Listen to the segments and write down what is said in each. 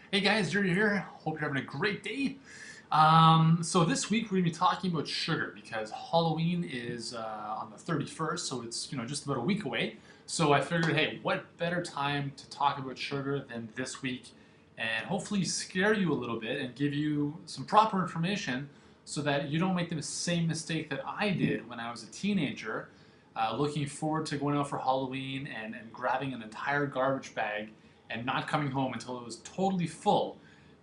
Hey guys, Jerry here. Hope you're having a great day. So this week we're gonna be talking about sugar because Halloween is on the 31st, so it's just about a week away. So I figured, hey, what better time to talk about sugar than this week, and hopefully scare you a little bit and give you some proper information so that you don't make the same mistake that I did when I was a teenager, looking forward to going out for Halloween and grabbing an entire garbage bag and not coming home until it was totally full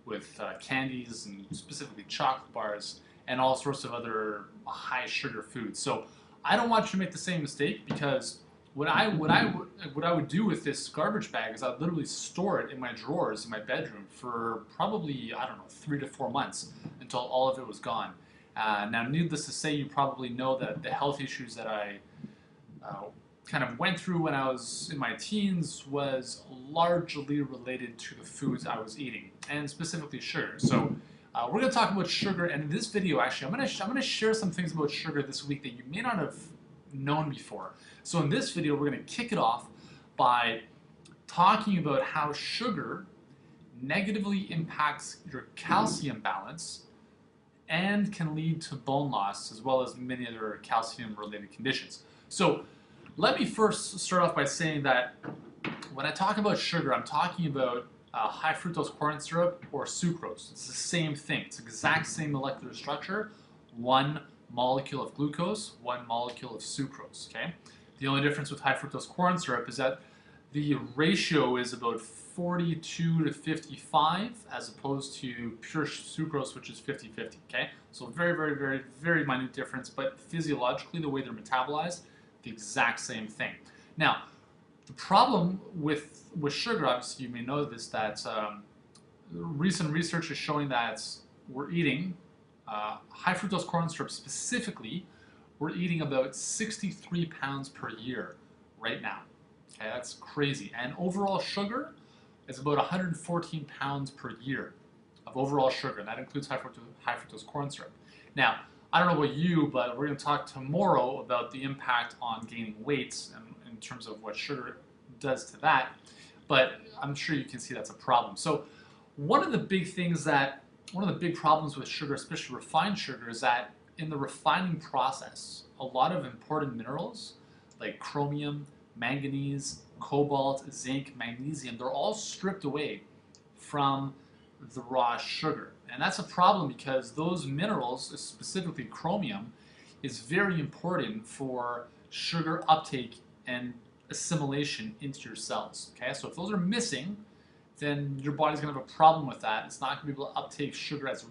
with candies and specifically chocolate bars and all sorts of other high sugar foods. So I don't want you to make the same mistake because what I would do with this garbage bag is I'd literally store it in my drawers in my bedroom for probably, I don't know, 3 to 4 months until all of it was gone. Now, needless to say, you probably know that the health issues that I uh, kind of went through when I was in my teens was largely related to the foods I was eating, and specifically sugar. So we're going to talk about sugar, and in this video, actually, I'm going to share some things about sugar this week that you may not have known before. So in this video, we're going to kick it off by talking about how sugar negatively impacts your calcium balance and can lead to bone loss as well as many other calcium related conditions. So let me first start off by saying that when I talk about sugar, I'm talking about high fructose corn syrup or sucrose. It's the same thing. It's the exact same molecular structure. One molecule of glucose, one molecule of sucrose. Okay. The only difference with high fructose corn syrup is that the ratio is about 42 to 55 as opposed to pure sucrose, which is 50-50. Okay. So very, very, very, very minute difference, but physiologically, the way they're metabolized, the exact same thing. Now, the problem with sugar, obviously, you may know this, that recent research is showing that we're eating high fructose corn syrup specifically. We're eating about 63 pounds per year right now. Okay, that's crazy. And overall sugar is about 114 pounds per year of overall sugar, and that includes high fructose corn syrup. Now, I don't know about you, but we're going to talk tomorrow about the impact on gaining weight and in terms of what sugar does to that. But I'm sure you can see that's a problem. So one of the big things that one of the big problems with sugar, especially refined sugar, is that in the refining process, a lot of important minerals like chromium, manganese, cobalt, zinc, magnesium, they're all stripped away from the raw sugar. And that's a problem because those minerals, specifically chromium, is very important for sugar uptake and assimilation into your cells. Okay, so if those are missing, then your body's going to have a problem with that. It's not going to be able to uptake sugar as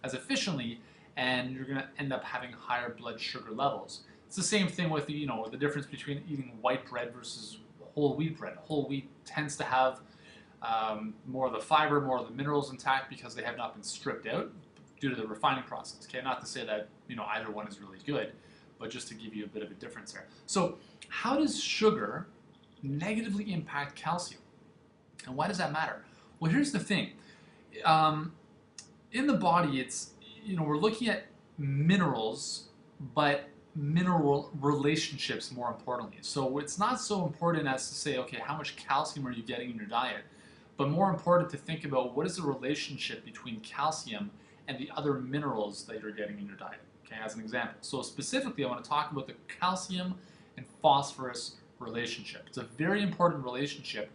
efficiently, and you're going to end up having higher blood sugar levels. It's the same thing with the difference between eating white bread versus whole wheat bread. Whole wheat tends to have more of the fiber, more of the minerals intact because they have not been stripped out due to the refining process. Okay, not to say that either one is really good, but just to give you a bit of a difference there. So, how does sugar negatively impact calcium, and why does that matter? Well, here's the thing. Um, in the body, we're looking at minerals, but mineral relationships more importantly. So it's not so important as to say, okay, how much calcium are you getting in your diet? But more important to think about what is the relationship between calcium and the other minerals that you're getting in your diet. Okay, as an example. So specifically, I want to talk about the calcium and phosphorus relationship. It's a very important relationship,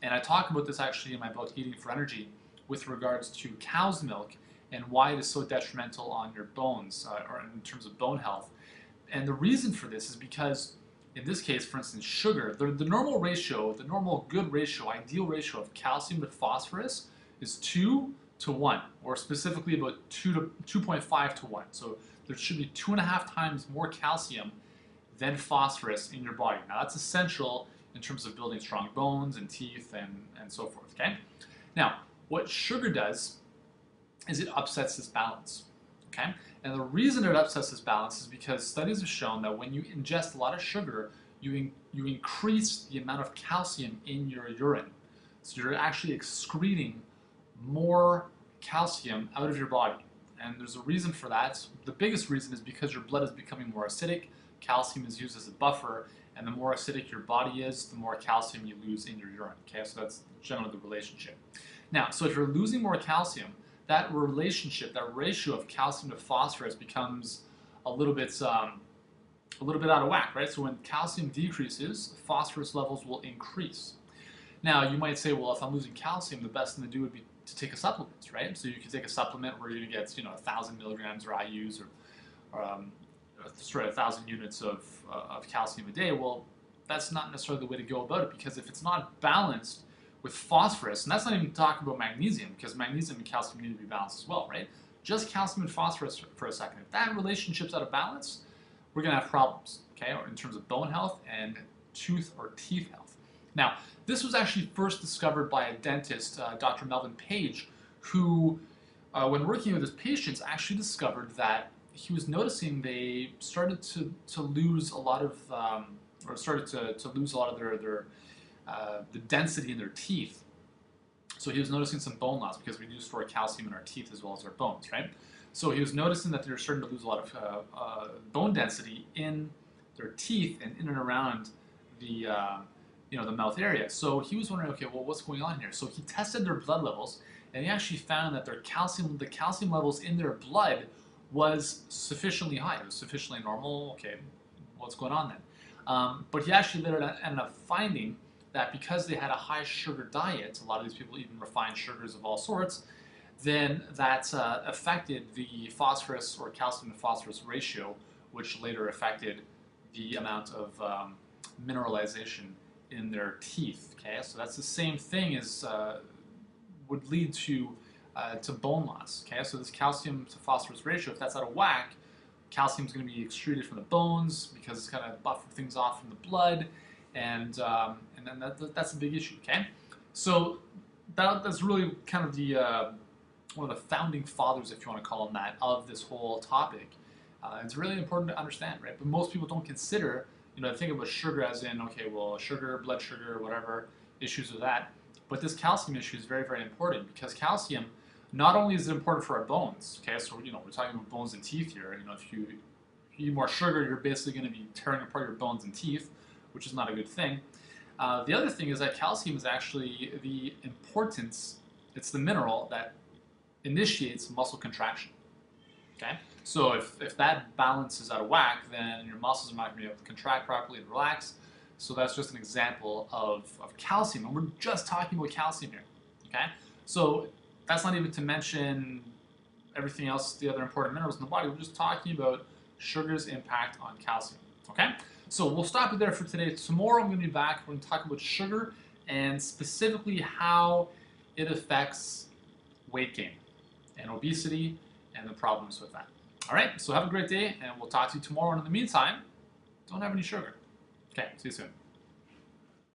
and I talk about this actually in my book, Eating for Energy, with regards to cow's milk and why it is so detrimental on your bones, or in terms of bone health. And the reason for this is because, in this case, for instance, sugar, the normal ratio, the normal good ratio, ideal ratio of calcium to phosphorus is 2 to 1, or specifically about 2.5 to 1. So there should be 2.5 times more calcium than phosphorus in your body. Now that's essential in terms of building strong bones and teeth and so forth, okay? Now, what sugar does is it upsets this balance, okay? And the reason it upsets this balance is because studies have shown that when you ingest a lot of sugar, you increase the amount of calcium in your urine. So you're actually excreting more calcium out of your body. And there's a reason for that. The biggest reason is because your blood is becoming more acidic, calcium is used as a buffer, and the more acidic your body is, the more calcium you lose in your urine. Okay, so that's generally the relationship. Now, so if you're losing more calcium, that relationship, that ratio of calcium to phosphorus becomes a little bit out of whack, right? So when calcium decreases, phosphorus levels will increase. Now, you might say, well, if I'm losing calcium, the best thing to do would be to take a supplement, right? So you can take a supplement where you're going to get, 1,000 milligrams or IUs or 1,000 units of calcium a day. Well, that's not necessarily the way to go about it, because if it's not balanced with phosphorus, and that's not even talking about magnesium, because magnesium and calcium need to be balanced as well, right? Just calcium and phosphorus for a second. If that relationship's out of balance, we're going to have problems, okay, in terms of bone health and tooth or teeth health. Now, this was actually first discovered by a dentist, Dr. Melvin Page, who, when working with his patients, actually discovered that he was noticing they started to lose a lot of, or started to lose a lot of their the density in their teeth. So he was noticing some bone loss, because we do store calcium in our teeth as well as our bones, right? So he was noticing that they were starting to lose a lot of bone density in their teeth and in and around the the mouth area. So he was wondering, okay, well, what's going on here? So he tested their blood levels, and he actually found that the calcium levels in their blood was sufficiently high. It was sufficiently normal. Okay, what's going on then? But he actually ended up finding that because they had a high sugar diet, a lot of these people eating refined sugars of all sorts, then that affected the phosphorus or calcium to phosphorus ratio, which later affected the amount of mineralization in their teeth. Okay, so that's the same thing as would lead to bone loss. Okay, so this calcium to phosphorus ratio, if that's out of whack, calcium is going to be extruded from the bones because it's going to buffer things off from the blood, and then that's a big issue. Okay, so that's really kind of the one of the founding fathers, if you want to call them that, of this whole topic. It's really important to understand, right? But most people don't consider, think about sugar as in, okay, well, sugar, blood sugar, whatever, issues with that. But this calcium issue is very, very important, because calcium, not only is it important for our bones, okay, so, we're talking about bones and teeth here. If you eat more sugar, you're basically going to be tearing apart your bones and teeth, which is not a good thing. The other thing is that calcium is actually it's the mineral that initiates muscle contraction. Okay, so if that balance is out of whack, then your muscles are not going to be able to contract properly and relax. So that's just an example of calcium, and we're just talking about calcium here. Okay, so that's not even to mention everything else, the other important minerals in the body. We're just talking about sugar's impact on calcium. Okay, so we'll stop it there for today. Tomorrow I'm going to be back. We're going to talk about sugar and specifically how it affects weight gain and obesity and the problems with that. All right, so have a great day, and we'll talk to you tomorrow. And in the meantime, don't have any sugar. Okay, see you soon.